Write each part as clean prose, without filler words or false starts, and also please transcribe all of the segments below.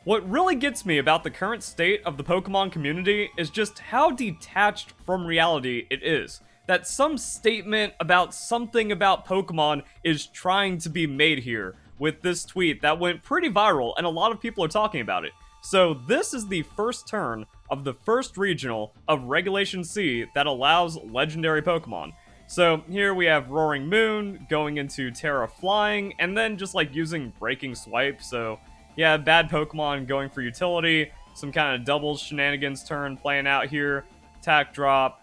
What really gets me about the current state of the Pokemon community is just how detached from reality it is. That some statement about something about Pokemon is trying to be made here with this tweet that went pretty viral and a lot of people are talking about it. So this is the first turn of the first regional of Regulation C that allows legendary Pokemon. So here we have Roaring Moon going into Terra Flying and then just like using Breaking Swipe, so yeah, bad Pokemon going for utility, some kind of double shenanigans turn playing out here, attack drop,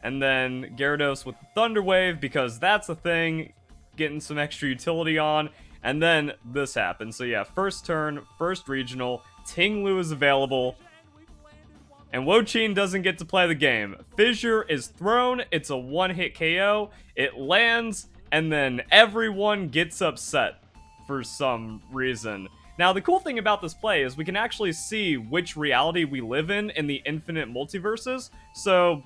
and then Gyarados with the Thunder Wave because that's a thing, getting some extra utility on, and then this happens. So yeah, first turn, first regional, Ting-Lu is available, and Wo-Chien doesn't get to play the game. Fissure is thrown, it's a one-hit KO, it lands, and then everyone gets upset for some reason. Now, the cool thing about this play is we can actually see which reality we live in the infinite multiverses, so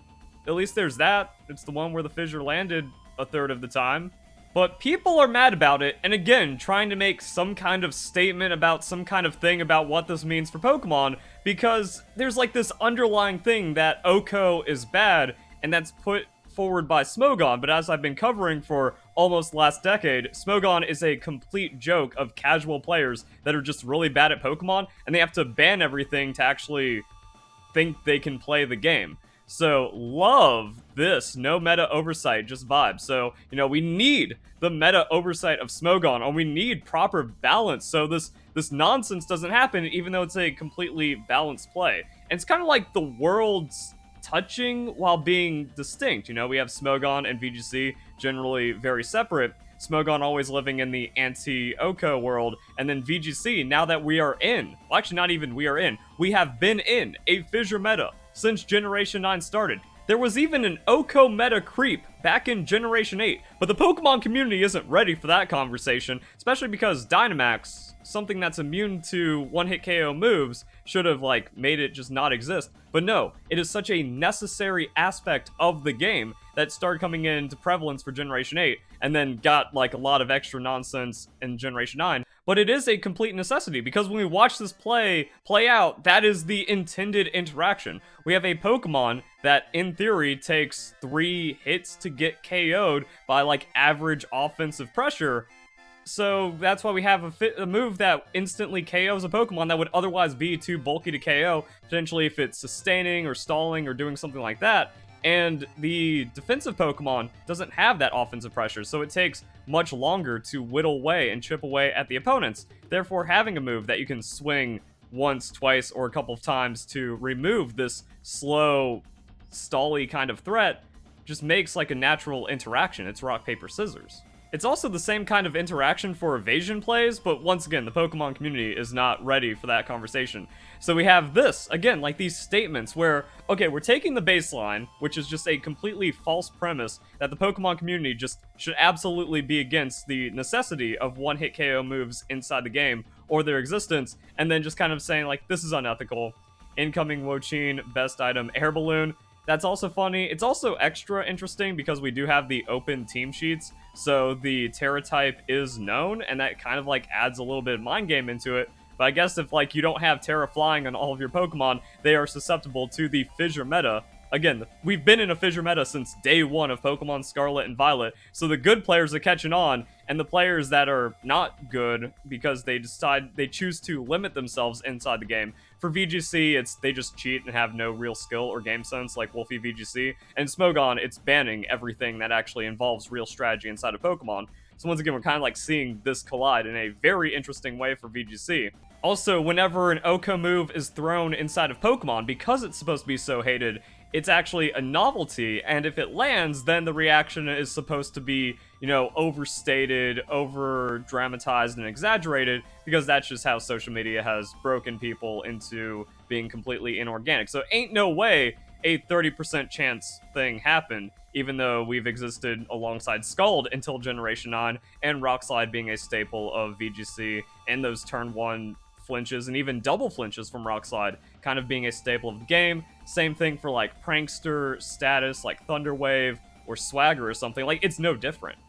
at least there's that. It's the one where the fissure landed a third of the time. But people are mad about it, and again, trying to make some kind of statement about some kind of thing about what this means for Pokemon, because there's like this underlying thing that OHKO is bad, and that's put forward by Smogon, but as I've been covering for almost last decade, Smogon is a complete joke of casual players that are just really bad at Pokemon, and they have to ban everything to actually think they can play the game. So, love this no meta oversight, just vibe. So, you know, we need the meta oversight of Smogon, and we need proper balance, so this nonsense doesn't happen, even though it's a completely balanced play. And it's kind of like the world's touching while being distinct. You know, we have Smogon and VGC generally very separate. Smogon always living in the anti-OHKO world, and then VGC, now that we are in, well actually not even we are in, we have been in a Fissure meta since Generation 9 started. There was even an OHKO meta creep back in Generation 8, but the Pokemon community isn't ready for that conversation, especially because Dynamax, something that's immune to one-hit KO moves, should have like made it just not exist. But no, it is such a necessary aspect of the game that started coming into prevalence for Generation 8, and then got like a lot of extra nonsense in Generation 9. But it is a complete necessity, because when we watch this play out, that is the intended interaction. We have a Pokemon that, in theory, takes 3 hits to get KO'd by, like, average offensive pressure. So that's why we have a move that instantly KOs a Pokemon that would otherwise be too bulky to KO, potentially if it's sustaining or stalling or doing something like that. And the defensive Pokemon doesn't have that offensive pressure, so it takes much longer to whittle away and chip away at the opponents. Therefore, having a move that you can swing once, twice, or a couple of times to remove this slow, stally kind of threat just makes like a natural interaction. It's rock, paper, scissors. It's also the same kind of interaction for evasion plays, but once again, the Pokemon community is not ready for that conversation. So we have this, again, like these statements where, okay, we're taking the baseline, which is just a completely false premise that the Pokemon community just should absolutely be against the necessity of one-hit KO moves inside the game, or their existence, and then just kind of saying, like, this is unethical. Incoming Wo-Chien, best item, Air Balloon. That's also funny. It's also extra interesting because we do have the open team sheets, so the Terra type is known, and that kind of like adds a little bit of mind game into it. But I guess if like you don't have Terra flying on all of your Pokemon, they are susceptible to the Fissure Meta. Again, we've been in a Fissure Meta since day one of Pokemon Scarlet and Violet, so the good players are catching on, and the players that are not good because they choose to limit themselves inside the game. For VGC, they just cheat and have no real skill or game sense, like Wolfie VGC. And Smogon, it's banning everything that actually involves real strategy inside of Pokemon. So once again, we're kind of like seeing this collide in a very interesting way for VGC. Also, whenever an OHKO move is thrown inside of Pokemon, because it's supposed to be so hated, it's actually a novelty, and if it lands, then the reaction is supposed to be, you know, overstated, over-dramatized, and exaggerated, because that's just how social media has broken people into being completely inorganic. So ain't no way a 30% chance thing happened, even though we've existed alongside Scald until Generation 9, and Rock Slide being a staple of VGC, and those turn 1 flinches, and even double flinches from Rock Slide kind of being a staple of the game. Same thing for like Prankster status, like Thunder Wave or Swagger or something. Like, it's no different.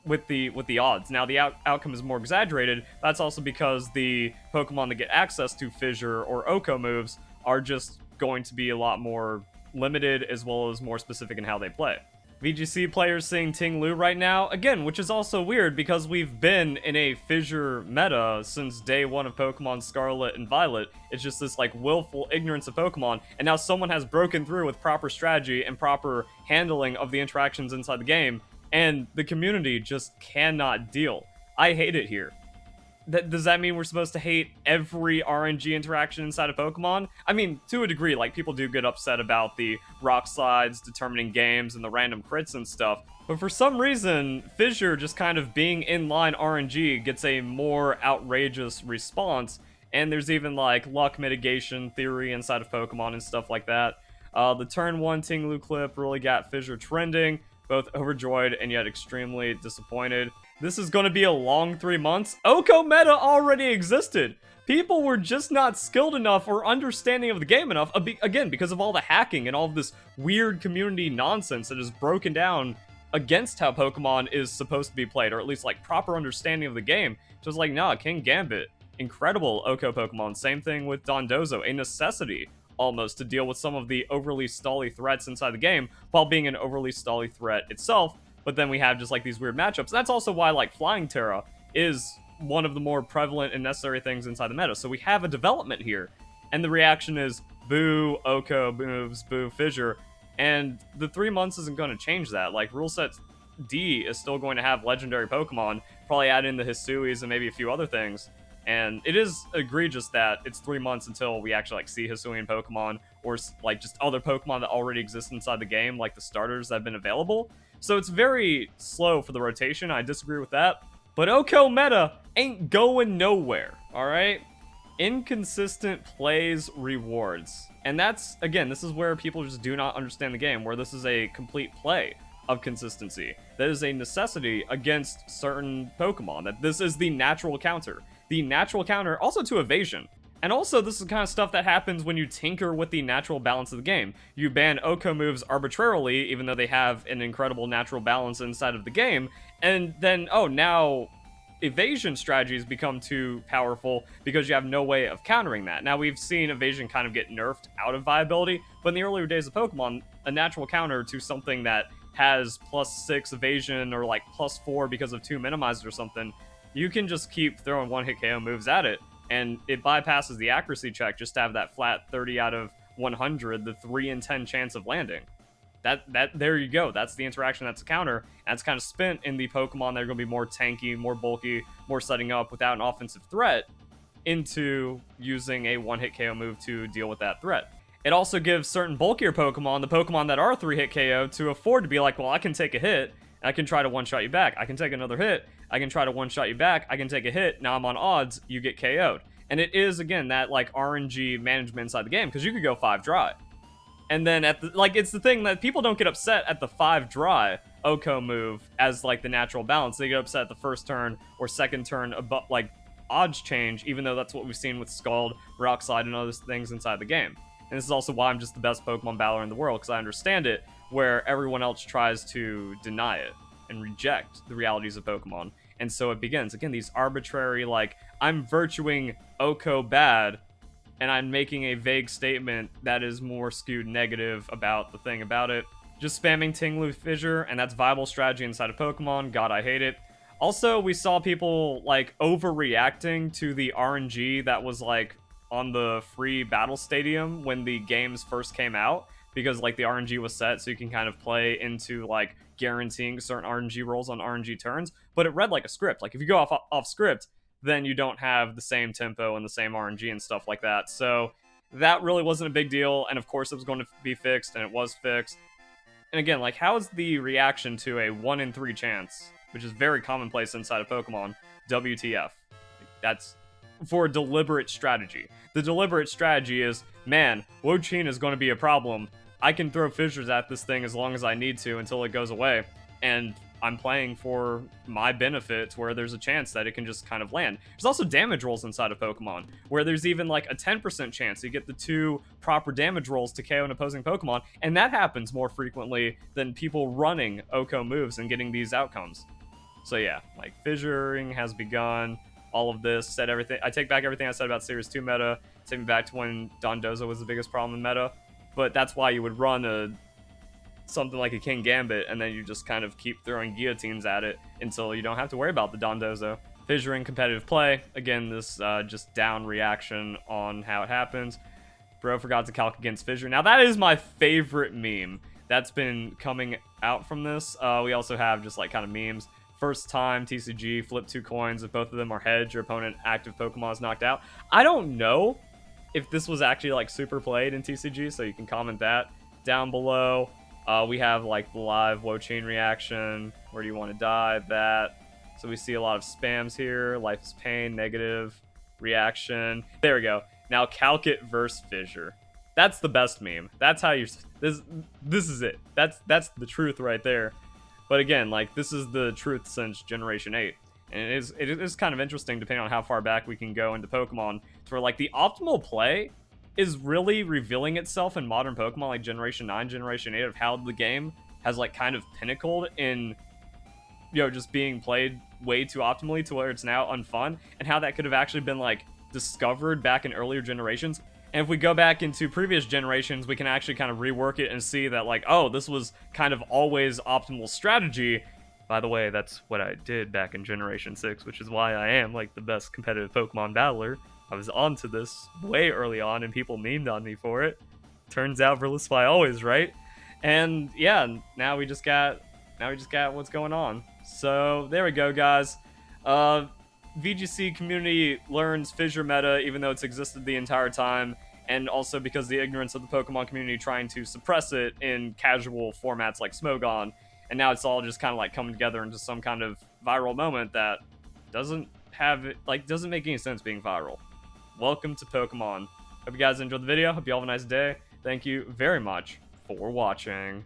with the odds. Now the outcome is more exaggerated. That's also because the Pokemon that get access to Fissure or OHKO moves are just going to be a lot more limited, as well as more specific in how they play. VGC players seeing Ting-Lu right now, again, which is also weird because we've been in a Fissure meta since day one of Pokemon Scarlet and Violet. It's just this like willful ignorance of Pokemon, and now someone has broken through with proper strategy and proper handling of the interactions inside the game, and the community just cannot deal. I hate it here. Does that mean we're supposed to hate every RNG interaction inside of Pokemon? I mean, to a degree, like, people do get upset about the rock slides determining games and the random crits and stuff, but for some reason, Fissure just kind of being inline RNG gets a more outrageous response, and there's even, like, luck mitigation theory inside of Pokemon and stuff like that. The turn 1 Ting-Lu clip really got Fissure trending, both overjoyed and yet extremely disappointed. This is going to be a long 3 months. OHKO meta already existed. People were just not skilled enough or understanding of the game enough, again, because of all the hacking and all of this weird community nonsense that is broken down against how Pokemon is supposed to be played, or at least like proper understanding of the game. Just like, nah, King Gambit, incredible OHKO Pokemon. Same thing with Dondozo, a necessity almost to deal with some of the overly stally threats inside the game while being an overly stally threat itself. But then we have just like these weird matchups. That's also why like Flying Terra is one of the more prevalent and necessary things inside the meta. So we have a development here, and the reaction is boo OHKO moves, boo Fissure, and the 3 months isn't going to change that. Like rule set D is still going to have legendary Pokemon, probably add in the Hisuis and maybe a few other things. And it is egregious that it's 3 months until we actually like see Hisuian Pokemon or like just other Pokemon that already exist inside the game, like the starters that have been available. So it's very slow for the rotation. I disagree with that. But OHKO meta ain't going nowhere, alright? Inconsistent plays rewards. And that's, again, this is where people just do not understand the game, where this is a complete play of consistency. That is a necessity against certain Pokemon. That this is the natural counter. The natural counter also to evasion. And also, this is the kind of stuff that happens when you tinker with the natural balance of the game. You ban OHKO moves arbitrarily, even though they have an incredible natural balance inside of the game, and then, oh, now evasion strategies become too powerful because you have no way of countering that. Now, we've seen evasion kind of get nerfed out of viability, but in the earlier days of Pokemon, a natural counter to something that has +6 evasion or like +4 because of 2 minimized or something, you can just keep throwing one-hit KO moves at it, and it bypasses the accuracy check just to have that flat 30 out of 100, the 3 in 10 chance of landing. There you go. That's the interaction, that's a counter, and it's kind of spent in the Pokemon that are going to be more tanky, more bulky, more setting up without an offensive threat, into using a one-hit KO move to deal with that threat. It also gives certain bulkier Pokemon, the Pokemon that are 3-hit KO, to afford to be like, well, I can take a hit, and I can try to one-shot you back. I can take another hit, I can try to one-shot you back, I can take a hit, now I'm on odds, you get KO'd. And it is, again, that, like, RNG management inside the game, because you could go 5 dry. And then, it's the thing that people don't get upset at the 5 dry OHKO move as, like, the natural balance. They get upset at the first turn or second turn, like, odds change, even though that's what we've seen with Scald, Rock Slide, and other things inside the game. And this is also why I'm just the best Pokemon battler in the world, because I understand it, where everyone else tries to deny it and reject the realities of Pokemon. And so it begins. Again, these arbitrary, like, I'm virtuing OHKO bad, and I'm making a vague statement that is more skewed negative about the thing about it. Just spamming Ting-Lu Fissure, and that's viable strategy inside of Pokemon. God, I hate it. Also, we saw people, like, overreacting to the RNG that was, like, on the free battle stadium when the games first came out, because, like, the RNG was set so you can kind of play into, like, guaranteeing certain RNG rolls on RNG turns, but it read like a script. Like, if you go off script, then you don't have the same tempo and the same RNG and stuff like that. So that really wasn't a big deal, and of course it was going to be fixed, and it was fixed. And again, like, how is the reaction to a 1 in 3 chance, which is very commonplace inside of Pokemon, WTF? That's for a deliberate strategy. The deliberate strategy is, man, Wo-Chien is going to be a problem. I can throw fissures at this thing as long as I need to until it goes away, and I'm playing for my benefit where there's a chance that it can just kind of land. There's also damage rolls inside of Pokemon, where there's even like a 10% chance you get the 2 proper damage rolls to KO an opposing Pokemon, and that happens more frequently than people running OHKO moves and getting these outcomes. So yeah, like fissuring has begun. All of this, said everything. I take back everything I said about Series 2 meta. Take me back to when Dondozo was the biggest problem in meta. But that's why you would run something like a King Gambit, and then you just kind of keep throwing guillotines at it until you don't have to worry about the Dondozo. Fissuring competitive play. Again, this just down reaction on how it happens. Bro forgot to calc against Fissure. Now that is my favorite meme that's been coming out from this. We also have just like kind of memes. First time TCG, flip 2 coins. If both of them are hedged, your opponent active Pokemon is knocked out. I don't know if this was actually like super played in TCG, so you can comment that down below. We have like the live Wo chain reaction. Where do you want to die? That. So we see a lot of spams here. Life is pain, negative reaction. There we go. Now calc it versus Fissure. That's the best meme. That's how you. This is it. That's the truth right there. But again, like, this is the truth since Generation 8. And it is kind of interesting, depending on how far back we can go into Pokemon, to where, like, the optimal play is really revealing itself in modern Pokemon, like Generation 9, Generation 8, of how the game has, like, kind of pinnacled in, you know, just being played way too optimally to where it's now unfun, and how that could have actually been, like, discovered back in earlier generations. And if we go back into previous generations, we can actually kind of rework it and see that, like, oh, this was kind of always optimal strategy. By the way, that's what I did back in Generation 6, which is why I am, like, the best competitive Pokemon battler. I was onto this way early on, and people memed on me for it. Turns out Verlisify always right. And, yeah, now we just got what's going on. So, there we go, guys. VGC community learns Fissure Meta, even though it's existed the entire time, and also because the ignorance of the Pokemon community trying to suppress it in casual formats like Smogon, and now it's all just kind of like coming together into some kind of viral moment that doesn't make any sense being viral. Welcome to Pokemon. Hope you guys enjoyed the video. Hope you all have a nice day. Thank you very much for watching.